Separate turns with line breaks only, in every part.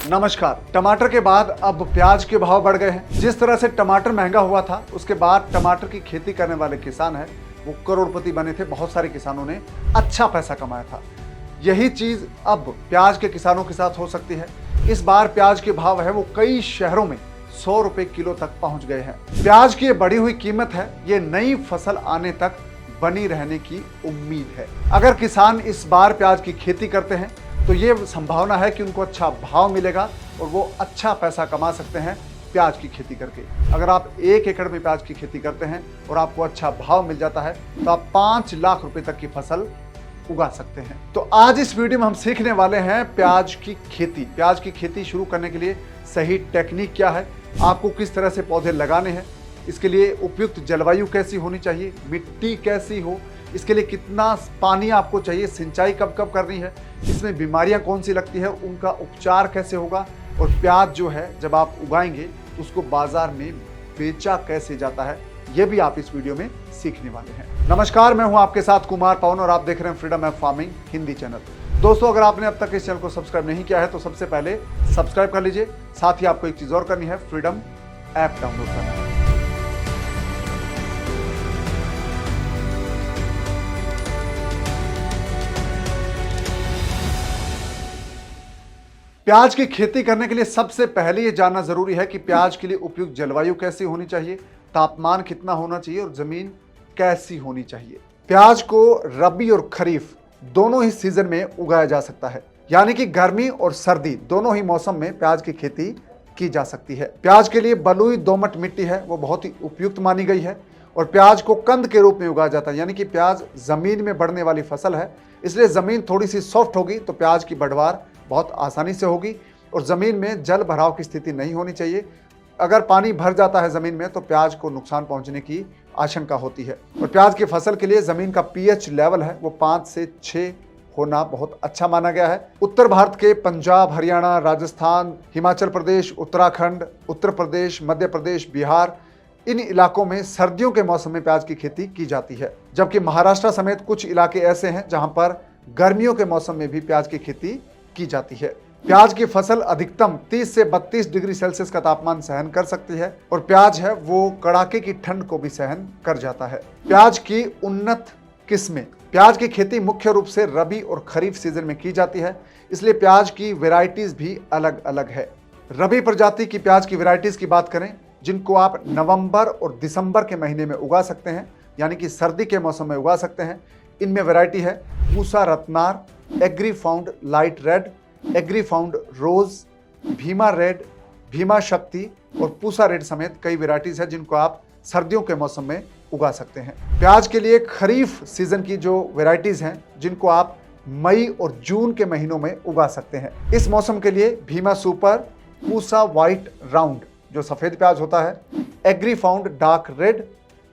नमस्कार। टमाटर के बाद अब प्याज के भाव बढ़ गए हैं। जिस तरह से टमाटर महंगा हुआ था, उसके बाद टमाटर की खेती करने वाले किसान हैं वो करोड़पति बने थे। बहुत सारे किसानों ने अच्छा पैसा कमाया था। यही चीज अब प्याज के किसानों के साथ हो सकती है। इस बार प्याज के भाव है वो कई शहरों में 100 रुपए किलो तक पहुंच गए हैं। प्याज की बढ़ी हुई कीमत है, ये नई फसल आने तक बनी रहने की उम्मीद है। अगर किसान इस बार प्याज की खेती करते हैं तो ये संभावना है कि उनको अच्छा भाव मिलेगा और वो अच्छा पैसा कमा सकते हैं प्याज की खेती करके। अगर आप 1 एकड़ में प्याज की खेती करते हैं और आपको अच्छा भाव मिल जाता है तो आप 5 लाख रुपए तक की फसल उगा सकते हैं। तो आज इस वीडियो में हम सीखने वाले हैं प्याज की खेती। प्याज की खेती शुरू करने के लिए सही टेक्निक क्या है, आपको किस तरह से पौधे लगाने हैं, इसके लिए उपयुक्त जलवायु कैसी होनी चाहिए, मिट्टी कैसी हो, इसके लिए कितना पानी आपको चाहिए, सिंचाई कब कब करनी है, इसमें बीमारियां कौन सी लगती है, उनका उपचार कैसे होगा, और प्याज जो है जब आप उगाएंगे तो उसको बाजार में बेचा कैसे जाता है, ये भी आप इस वीडियो में सीखने वाले हैं। नमस्कार, मैं हूं आपके साथ कुमार पवन और आप देख रहे हैं freedom app farming Hindi channel. दोस्तों, अगर आपने अब तक इस चैनल को सब्सक्राइब नहीं किया है तो सबसे पहले सब्सक्राइब कर लीजिए। साथ ही आपको एक चीज और करनी है, फ्रीडम ऐप डाउनलोड करना है। प्याज की खेती करने के लिए सबसे पहले ये जानना जरूरी है कि प्याज के लिए उपयुक्त जलवायु कैसी होनी चाहिए, तापमान कितना होना चाहिए और जमीन कैसी होनी चाहिए। प्याज को रबी और खरीफ दोनों ही सीजन में उगाया जा सकता है, यानी कि गर्मी और सर्दी दोनों ही मौसम में प्याज की खेती की जा सकती है। प्याज के लिए बलुई दोमट मिट्टी है वो बहुत ही उपयुक्त मानी गई है और प्याज को कंद के रूप में उगाया जाता है, यानी कि प्याज जमीन में बढ़ने वाली फसल है, इसलिए जमीन थोड़ी सी सॉफ्ट होगी तो प्याज की बढ़वार बहुत आसानी से होगी और ज़मीन में जल भराव की स्थिति नहीं होनी चाहिए। अगर पानी भर जाता है ज़मीन में तो प्याज को नुकसान पहुंचने की आशंका होती है। और प्याज की फसल के लिए ज़मीन का पीएच लेवल है वो 5 से 6 होना बहुत अच्छा माना गया है। उत्तर भारत के पंजाब, हरियाणा, राजस्थान, हिमाचल प्रदेश, उत्तराखंड, उत्तर प्रदेश, मध्य प्रदेश, बिहार, इन इलाकों में सर्दियों के मौसम में प्याज की खेती की जाती है, जबकि महाराष्ट्र समेत कुछ इलाके ऐसे हैं जहां पर गर्मियों के मौसम में भी प्याज की खेती की जाती है। प्याज की फसल अधिकतम 30 से 32 डिग्री सेल्सियस का तापमान सहन कर सकती है और प्याज है वो कड़ाके की ठंड को भी सहन कर जाता है। प्याज की उन्नत किस्में। प्याज की खेती मुख्य रूप से रबी और खरीफ सीजन में की जाती है, इसलिए प्याज की वेराइटीज भी अलग अलग है। रबी प्रजाति की प्याज की वेराइटीज की बात करें, जिनको आप नवंबर और दिसंबर के महीने में उगा सकते हैं, यानी कि सर्दी के मौसम में उगा सकते हैं। इनमें वैरायटी है Pusa Ratnar, Agrifound light red, Agrifound rose, Bhima red, Bhima Shakti और पूसा रेड समेत कई वैरायटीज है जिनको आप सर्दियों के मौसम में उगा सकते हैं। प्याज के लिए खरीफ सीजन की जो वैरायटीज हैं जिनको आप मई और जून के महीनों में उगा सकते हैं। इस मौसम के लिए Bhima super, Pusa white round जो सफेद प्याज होता है, एग्री फाउंड डार्क रेड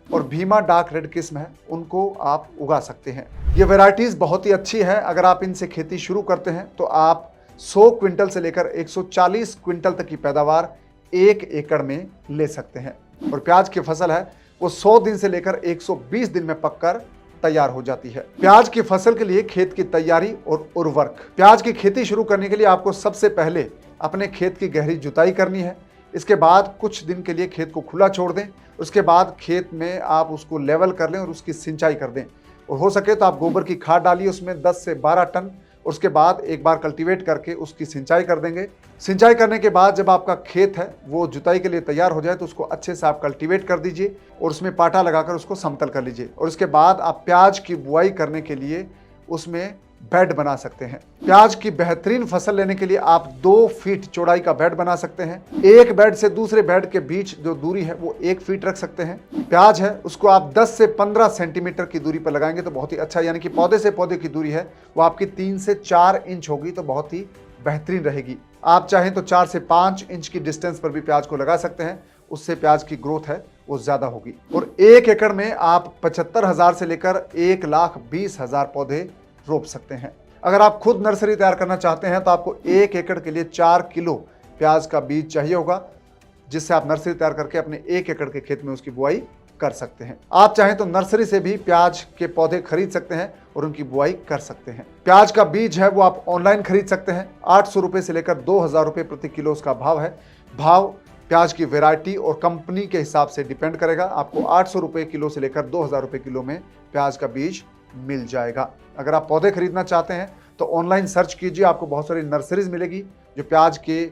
और भीमा डार्क रेड किस्म है, उनको आप उगा सकते हैं। ये वैरायटीज बहुत ही अच्छी है। अगर आप इनसे खेती शुरू करते हैं तो आप 100 क्विंटल से लेकर 140 क्विंटल तक की पैदावार 1 एकड़ में ले सकते हैं और प्याज की फसल है वो 100 दिन से लेकर 120 दिन में पककर तैयार हो जाती है। प्याज की फसल के लिए खेत की तैयारी और उर्वरक। प्याज की खेती शुरू करने के लिए आपको सबसे पहले अपने खेत की गहरी जुताई करनी है। इसके बाद कुछ दिन के लिए खेत को खुला छोड़ दें। उसके बाद खेत में आप उसको लेवल कर लें और उसकी सिंचाई कर दें और हो सके तो आप गोबर की खाद डालिए उसमें 10 से 12 टन। उसके बाद एक बार कल्टीवेट करके उसकी सिंचाई कर देंगे। सिंचाई करने के बाद जब आपका खेत है वो जुताई के लिए तैयार हो जाए तो उसको अच्छे से आप कल्टीवेट कर दीजिए और उसमें पाटा लगाकर उसको समतल कर लीजिए और उसके बाद आप प्याज की बुआई करने के लिए उसमें बेड बना सकते हैं। प्याज की बेहतरीन फसल लेने के लिए आप 2 फीट चौड़ाई का बेड बना सकते हैं। एक बेड से दूसरे बेड के बीच जो दूरी है वो 1 फीट रख सकते हैं। प्याज है उसको आप 10 से 15 सेंटीमीटर की दूरी पर लगाएंगे तो बहुत ही अच्छा, यानी कि पौधे से पौधे की दूरी है वो आपकी 3 से 4 इंच होगी तो बहुत ही बेहतरीन रहेगी। आप चाहें तो 4 से 5 इंच की डिस्टेंस पर भी प्याज को लगा सकते हैं, उससे प्याज की ग्रोथ है वो ज्यादा होगी। और 1 एकड़ में आप 75,000 से लेकर 1,20,000 पौधे रोप सकते हैं। अगर आप खुद नर्सरी तैयार करना चाहते हैं तो आपको 1 एकड़ के लिए 4 किलो प्याज का बीज चाहिए होगा, जिससे आप नर्सरी तैयार करके अपने 1 एकड़ के खेत में उसकी बुआई कर सकते हैं। आप चाहें तो नर्सरी से भी प्याज के पौधे खरीद सकते हैं और उनकी बुआई कर सकते हैं। प्याज का बीज है वो आप ऑनलाइन खरीद सकते हैं। 800 रुपए से लेकर 2000 रुपए प्रति किलो उसका भाव है। भाव प्याज की वैरायटी और कंपनी के हिसाब से डिपेंड करेगा। आपको 800 रुपए किलो से लेकर 2000 रुपए किलो में प्याज का बीज मिल जाएगा। अगर आप पौधे खरीदना चाहते हैं तो ऑनलाइन सर्च कीजिए, आपको बहुत सारी नर्सरीज मिलेगी जो प्याज के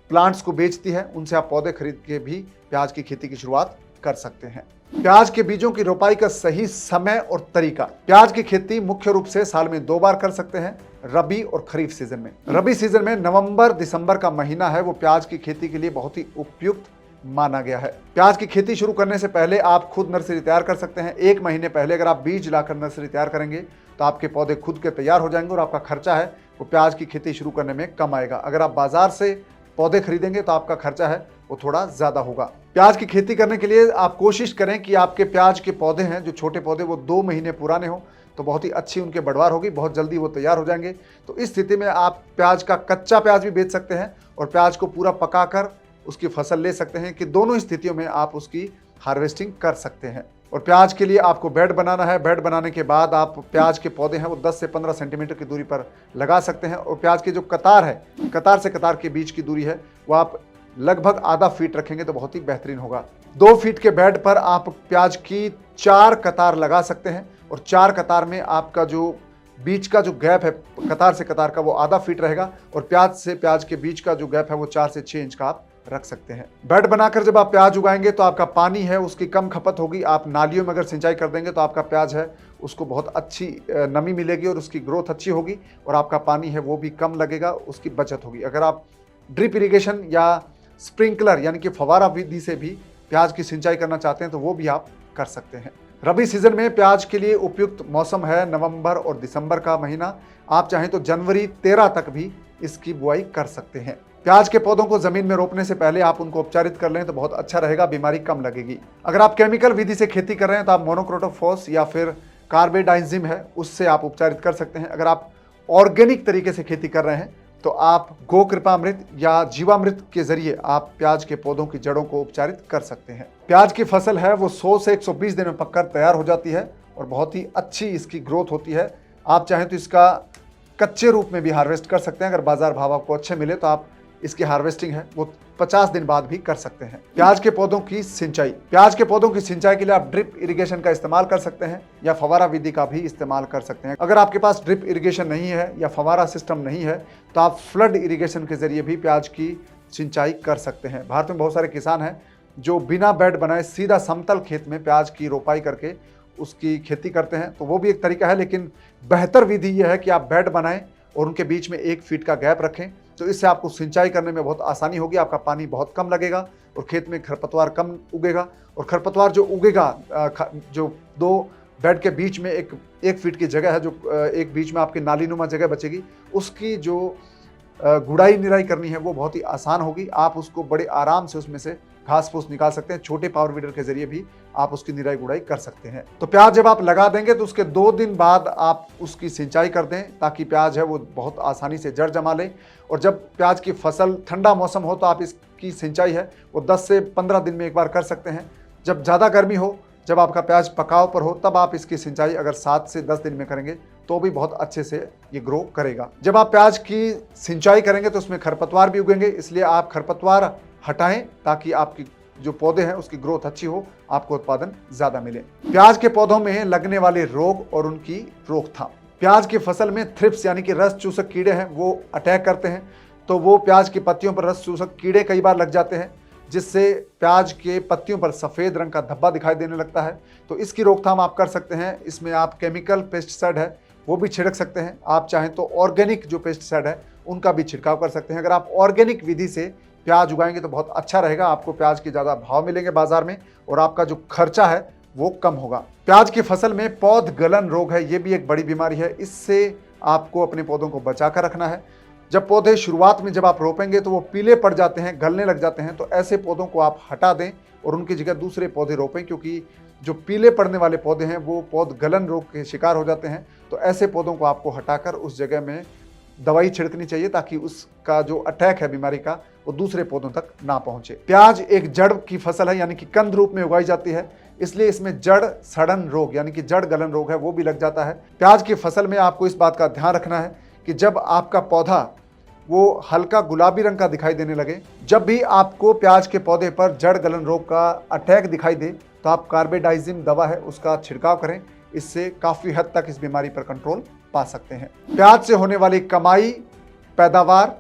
प्लांट्स को बेचती है। उनसे आप पौधे खरीद के भी प्याज की खेती की शुरुआत कर सकते हैं। प्याज के बीजों की रोपाई का सही समय और तरीका। प्याज की खेती मुख्य रूप से साल में 2 बार कर सकते हैं, रबी और खरीफ सीजन में। रबी सीजन में नवंबर दिसंबर का महीना है वो प्याज की खेती के लिए बहुत ही उपयुक्त माना गया है। प्याज की खेती शुरू करने से पहले आप खुद नर्सरी तैयार कर सकते हैं। 1 महीने पहले अगर आप बीज लाकर नर्सरी तैयार करेंगे तो आपके पौधे खुद के तैयार हो जाएंगे और आपका खर्चा है वो प्याज की खेती शुरू करने में कम आएगा। अगर आप बाजार से पौधे खरीदेंगे तो आपका खर्चा है वो थोड़ा ज्यादा होगा। प्याज की खेती करने के लिए आप कोशिश करें कि आपके प्याज के पौधे हैं जो छोटे पौधे वो 2 महीने पुराने हो तो बहुत ही अच्छी उनके बढ़वार होगी, बहुत जल्दी वो तैयार हो जाएंगे। तो इस स्थिति में आप प्याज का कच्चा प्याज भी बेच सकते हैं और प्याज को पूरा पकाकर उसकी फसल ले सकते हैं कि दोनों स्थितियों में आप उसकी हार्वेस्टिंग कर सकते हैं। और प्याज के लिए आपको बेड बनाना है। बेड बनाने के बाद आप प्याज के पौधे हैं वो 10 से 15 सेंटीमीटर की दूरी पर लगा सकते हैं। और प्याज की जो कतार है, कतार से कतार के बीच की दूरी है वो आप लगभग आधा फीट रखेंगे तो बहुत ही बेहतरीन होगा। 2 फीट के बेड पर आप प्याज की 4 कतार लगा सकते हैं और 4 कतार में आपका जो बीच का जो गैप है कतार से कतार का वो आधा फीट रहेगा और प्याज से प्याज के बीच का जो गैप है वो 4 से 6 इंच का आप रख सकते हैं। बेड बनाकर जब आप प्याज उगाएंगे तो आपका पानी है उसकी कम खपत होगी। आप नालियों में अगर सिंचाई कर देंगे तो आपका प्याज है उसको बहुत अच्छी नमी मिलेगी और उसकी ग्रोथ अच्छी होगी और आपका पानी है वो भी कम लगेगा, उसकी बचत होगी। अगर आप ड्रिप इरिगेशन या स्प्रिंकलर यानी कि फवारा विधि से भी प्याज की सिंचाई करना चाहते हैं तो वो भी आप कर सकते हैं। रबी सीजन में प्याज के लिए उपयुक्त मौसम है नवंबर और दिसंबर का महीना। आप चाहें तो जनवरी 13 तक भी इसकी बुआई कर सकते हैं। प्याज के पौधों को जमीन में रोपने से पहले आप उनको उपचारित कर लें तो बहुत अच्छा रहेगा, बीमारी कम लगेगी। अगर आप केमिकल विधि से खेती कर रहे हैं तो आप मोनोक्रोटोफॉस या फिर कार्बेडाइजिम है उससे आप उपचारित कर सकते हैं। अगर आप ऑर्गेनिक तरीके से खेती कर रहे हैं तो आप गो कृपामृत या जीवामृत के जरिए आप प्याज के पौधों की जड़ों को उपचारित कर सकते हैं। प्याज की फसल है वो 100 से 120 दिन में पककर तैयार हो जाती है और बहुत ही अच्छी इसकी ग्रोथ होती है। आप चाहें तो इसका कच्चे रूप में भी हार्वेस्ट कर सकते हैं। अगर बाजार भाव आपको अच्छे मिले तो आप इसकी हार्वेस्टिंग है वो 50 दिन बाद भी कर सकते हैं। प्याज के पौधों की सिंचाई। प्याज के पौधों की सिंचाई के लिए आप ड्रिप इरिगेशन का इस्तेमाल कर सकते हैं या फवारा विधि का भी इस्तेमाल कर सकते हैं। अगर आपके पास ड्रिप इरिगेशन नहीं है या फवारा सिस्टम नहीं है तो आप फ्लड इरिगेशन के जरिए भी प्याज की सिंचाई कर सकते हैं। भारत में बहुत सारे किसान हैं जो बिना बेड बनाए सीधा समतल खेत में प्याज की रोपाई करके उसकी खेती करते हैं, तो वो भी एक तरीका है। लेकिन बेहतर विधि यह है कि आप बेड बनाएं और उनके बीच में 1 फीट का गैप रखें, तो इससे आपको सिंचाई करने में बहुत आसानी होगी। आपका पानी बहुत कम लगेगा और खेत में खरपतवार कम उगेगा। और खरपतवार जो उगेगा, जो 2 बेड के बीच में 1 फीट की जगह है, जो एक बीच में आपकी नालीनुमा जगह बचेगी, उसकी जो गुड़ाई निराई करनी है वो बहुत ही आसान होगी। आप उसको बड़े आराम से उसमें से घास फूस निकाल सकते हैं। छोटे पावर वीडर के जरिए भी आप उसकी निराई गुड़ाई कर सकते हैं। तो प्याज जब आप लगा देंगे तो उसके 2 दिन बाद आप उसकी सिंचाई कर दें ताकि प्याज है वो बहुत आसानी से जड़ जमा ले। और जब प्याज की फसल ठंडा मौसम हो तो आप इसकी सिंचाई है वो 10 से 15 दिन में एक बार कर सकते हैं। जब ज़्यादा गर्मी हो, जब आपका प्याज पकाव पर हो, तब आप इसकी सिंचाई अगर 7 से 10 दिन में करेंगे तो भी बहुत अच्छे से ये ग्रो करेगा। जब आप प्याज की सिंचाई करेंगे तो उसमें खरपतवार भी उगेंगे, इसलिए आप खरपतवार हटाएं ताकि आपकी जो पौधे हैं उसकी ग्रोथ अच्छी हो, आपको उत्पादन ज़्यादा मिले। प्याज के पौधों में लगने वाले रोग और उनकी रोकथाम। प्याज की फसल में थ्रिप्स यानी कि रस चूसक कीड़े हैं वो अटैक करते हैं, तो वो प्याज की पत्तियों पर रस चूसक कीड़े कई बार लग जाते हैं जिससे प्याज के पत्तियों पर सफ़ेद रंग का धब्बा दिखाई देने लगता है। तो इसकी रोकथाम आप कर सकते हैं। इसमें आप केमिकल पेस्टिसाइड है वो भी छिड़क सकते हैं। आप चाहें तो ऑर्गेनिक जो पेस्टिसाइड है उनका भी छिड़काव कर सकते हैं। अगर आप ऑर्गेनिक विधि से प्याज उगाएंगे तो बहुत अच्छा रहेगा, आपको प्याज के ज़्यादा भाव मिलेंगे बाजार में और आपका जो खर्चा है वो कम होगा। प्याज की फसल में पौध गलन रोग है, ये भी एक बड़ी बीमारी है। इससे आपको अपने पौधों को बचा कर रखना है। जब पौधे शुरुआत में जब आप रोपेंगे तो वो पीले पड़ जाते हैं, गलने लग जाते हैं, तो ऐसे पौधों को आप हटा दें और उनकी जगह दूसरे पौधे रोपें, क्योंकि जो पीले पड़ने वाले पौधे हैं वो पौध गलन रोग के शिकार हो जाते हैं। तो ऐसे पौधों को आपको हटाकर उस जगह में दवाई छिड़कनी चाहिए ताकि उसका जो अटैक है बीमारी का वो दूसरे पौधों तक ना पहुंचे। प्याज एक जड़ की फसल है, यानी कि कंद रूप में उगाई जाती है, इसलिए इसमें जड़ सड़न रोग यानी कि जड़ गलन रोग है वो भी लग जाता है। प्याज की फसल में आपको इस बात का ध्यान रखना है कि जब आपका पौधा वो हल्का गुलाबी रंग का दिखाई देने लगे, जब भी आपको प्याज के पौधे पर जड़ गलन रोग का अटैक दिखाई दे तो आप कार्बेडाइजिम दवा है उसका छिड़काव करें। इससे काफ़ी हद तक इस बीमारी पर कंट्रोल पा सकते हैं। प्याज से होने वाली कमाई, पैदावार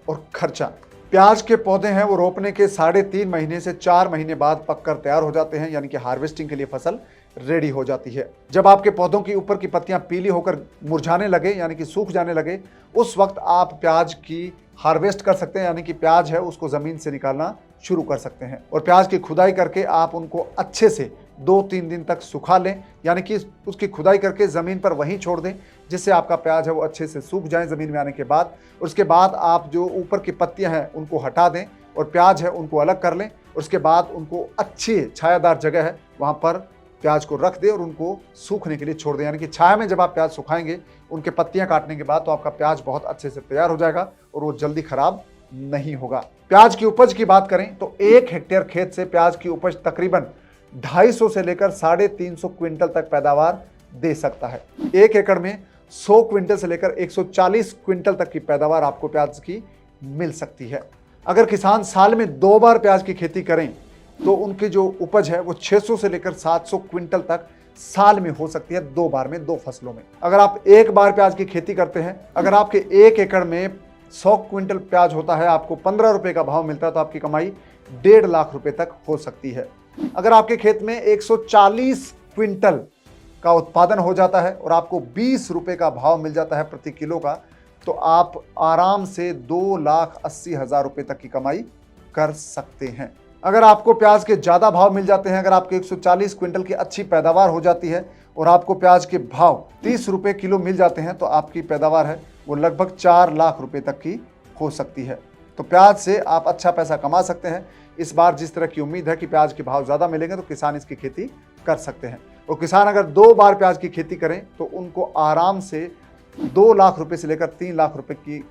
और खर्चा। प्याज के पौधे हैं वो रोपने के 3.5 महीने से 4 महीने बाद पककर तैयार हो जाते हैं, यानी कि हार्वेस्टिंग के लिए फसल रेडी हो जाती है। जब आपके पौधों की ऊपर की पत्तियां पीली होकर मुरझाने लगे यानी कि सूख जाने लगे, उस वक्त आप प्याज की हार्वेस्ट कर सकते हैं, यानी कि प्याज है उसको ज़मीन से निकालना शुरू कर सकते हैं। और प्याज की खुदाई करके आप उनको अच्छे से 2-3 दिन तक सुखा लें, यानी कि उसकी खुदाई करके ज़मीन पर वहीं छोड़ दें जिससे आपका प्याज है वो अच्छे से सूख जाए ज़मीन में आने के बाद। उसके बाद आप जो ऊपर की पत्तियां हैं उनको हटा दें और प्याज है उनको अलग कर लें। उसके बाद उनको अच्छी छायादार जगह है वहाँ पर प्याज को रख दें और उनको सूखने के लिए छोड़ दें, यानी कि छाया में जब आप प्याज सुखाएंगे उनके पत्तियां काटने के बाद तो आपका प्याज बहुत अच्छे से तैयार हो जाएगा और वो जल्दी खराब नहीं होगा। प्याज की उपज की बात करें तो 1 हेक्टेयर खेत से प्याज की उपज तकरीबन 250 से लेकर 350 क्विंटल तक पैदावार दे सकता है। 1 एकड़ में 100 क्विंटल से लेकर 140 क्विंटल तक की पैदावार आपको प्याज की मिल सकती है। अगर किसान साल में 2 बार प्याज की खेती करें तो उनकी जो उपज है वो 600 से लेकर 700 क्विंटल तक साल में हो सकती है, 2 बार में 2 फसलों में। अगर आप 1 बार प्याज की खेती करते हैं, अगर आपके 1 एकड़ में 100 क्विंटल प्याज होता है, आपको 15 रुपए का भाव मिलता है तो आपकी कमाई 1.5 लाख रुपए तक हो सकती है। अगर आपके खेत में 140 क्विंटल का उत्पादन हो जाता है और आपको 20 रुपए का भाव मिल जाता है प्रति किलो का, तो आप आराम से 2,80,000 रुपए तक की कमाई कर सकते हैं। अगर आपको प्याज के ज़्यादा भाव मिल जाते हैं, अगर आपके 140 क्विंटल की अच्छी पैदावार हो जाती है और आपको प्याज के भाव 30 रुपए किलो मिल जाते हैं, तो आपकी पैदावार है वो लगभग 4 लाख रुपए तक की हो सकती है। तो प्याज से आप अच्छा पैसा कमा सकते हैं। इस बार जिस तरह की उम्मीद है कि प्याज के भाव ज़्यादा मिलेंगे तो किसान इसकी खेती कर सकते हैं। और किसान अगर 2 बार प्याज की खेती करें तो उनको आराम से 2 लाख रुपए से लेकर 3 लाख रुपए की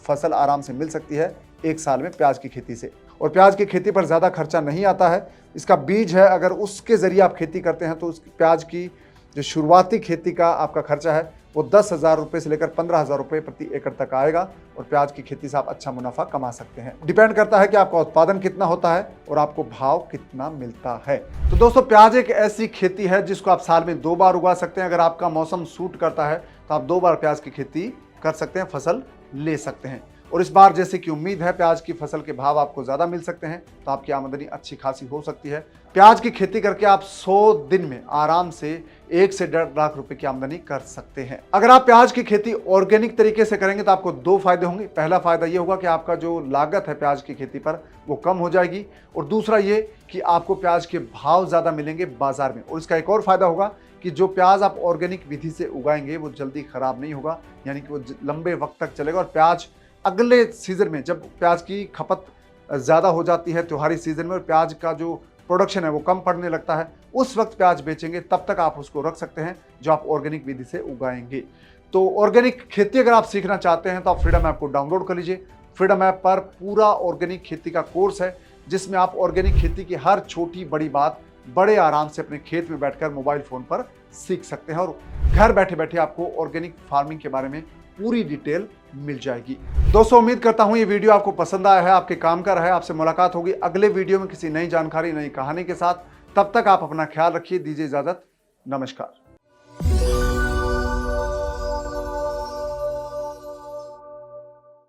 फसल आराम से मिल सकती है 1 साल में प्याज की खेती से। और प्याज की खेती पर ज़्यादा खर्चा नहीं आता है। इसका बीज है अगर उसके ज़रिए आप खेती करते हैं तो उस प्याज की जो शुरुआती खेती का आपका खर्चा है वो 10,000 रुपये से लेकर 15,000 रुपये प्रति एकड़ तक आएगा और प्याज की खेती से आप अच्छा मुनाफा कमा सकते हैं। डिपेंड करता है कि आपका उत्पादन कितना होता है और आपको भाव कितना मिलता है। तो दोस्तों, प्याज एक ऐसी खेती है जिसको आप साल में 2 बार उगा सकते हैं। अगर आपका मौसम सूट करता है तो आप 2 बार प्याज की खेती कर सकते हैं, फसल ले सकते हैं। और इस बार जैसे कि उम्मीद है प्याज की फसल के भाव आपको ज़्यादा मिल सकते हैं तो आपकी आमदनी अच्छी खासी हो सकती है। प्याज की खेती करके आप 100 दिन में आराम से 1 से 1.5 लाख रुपए की आमदनी कर सकते हैं। अगर आप प्याज की खेती ऑर्गेनिक तरीके से करेंगे तो आपको 2 फायदे होंगे। पहला फायदा ये होगा कि आपका जो लागत है प्याज की खेती पर वो कम हो जाएगी और दूसरा ये कि आपको प्याज के भाव ज़्यादा मिलेंगे बाजार में। और इसका एक और फायदा होगा कि जो प्याज आप ऑर्गेनिक विधि से उगाएंगे वो जल्दी खराब नहीं होगा, यानी कि वो लंबे वक्त तक चलेगा। और प्याज अगले सीजन में जब प्याज की खपत ज़्यादा हो जाती है त्योहारी सीजन में और प्याज का जो प्रोडक्शन है वो कम पड़ने लगता है, उस वक्त प्याज बेचेंगे, तब तक आप उसको रख सकते हैं जो आप ऑर्गेनिक विधि से उगाएंगे। तो ऑर्गेनिक खेती अगर आप सीखना चाहते हैं तो आप फ्रीडम ऐप को डाउनलोड कर लीजिए। फ्रीडम ऐप पर पूरा ऑर्गेनिक खेती का कोर्स है जिसमें आप ऑर्गेनिक खेती की हर छोटी बड़ी बात बड़े आराम से अपने खेत में बैठकर मोबाइल फ़ोन पर सीख सकते हैं और घर बैठे बैठे आपको ऑर्गेनिक फार्मिंग के बारे में पूरी डिटेल मिल जाएगी। दोस्तों, उम्मीद करता हूं ये वीडियो आपको पसंद आया है, आपके काम का रहा है। आपसे मुलाकात होगी अगले वीडियो में किसी नई जानकारी, नई कहानी के साथ। तब तक आप अपना ख्याल रखिए। दीजिए इजाजत। नमस्कार।